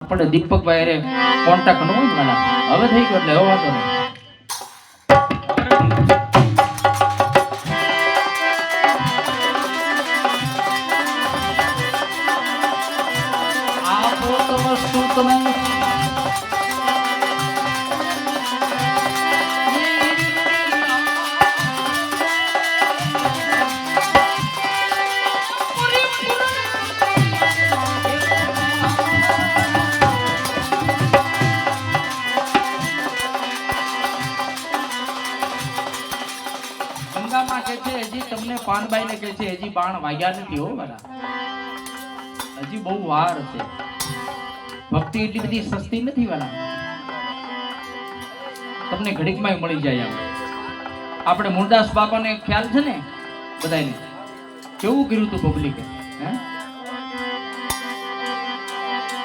આપણે દીપકભાઈ અરે કોન્ટેક્ટ ન હોય ને હવે થઈ ગયો એટલે હવે વાંધો નહીં. વસ્તુ તમે ગંગામાં કે છે હજી તમને પાનબાઈ ને કે છે હજી બાણ વાગ્યા નથી હો વાલા, હજી બહુ વાર છે. ભક્તિ એટલી બધી સસ્તી નથી વાલા, તમને ઘડીકમાં મળી જાય. આપણે મુરદાસ બાપાને ખ્યાલ છે ને બધાને કેવું કર્યું હતું પબ્લિકે,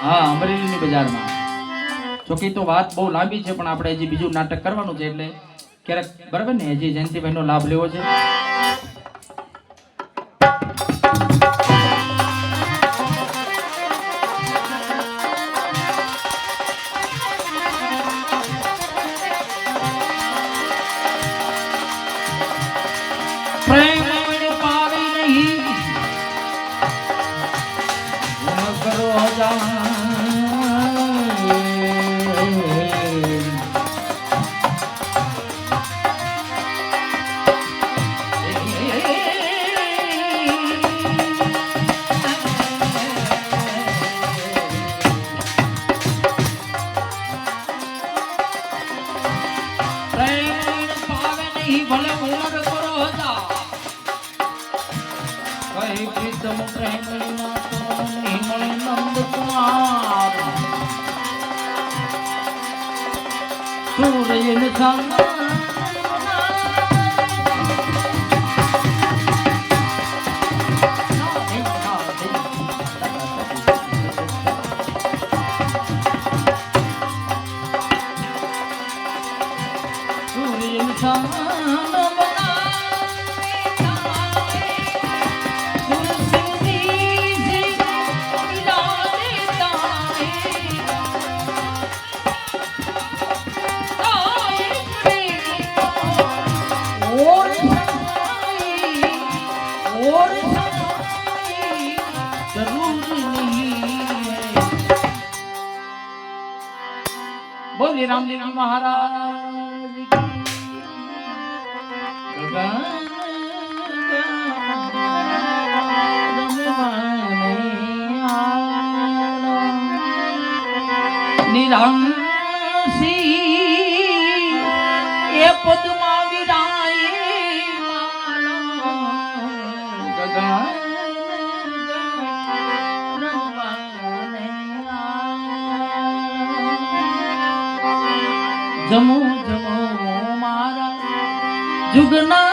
હા અમરેલીની બજારમાં. જોકે તો વાત બહુ લાંબી છે પણ આપણે હજી બીજું નાટક કરવાનું છે એટલે ક્યારેક બરાબર ને હજી જયંતિભાઈ નો લાભ લેવો છે. बोले रामदेव जी महाराज निरांसी ये पद्मा विराए गगन जमो जमो मारा जुगना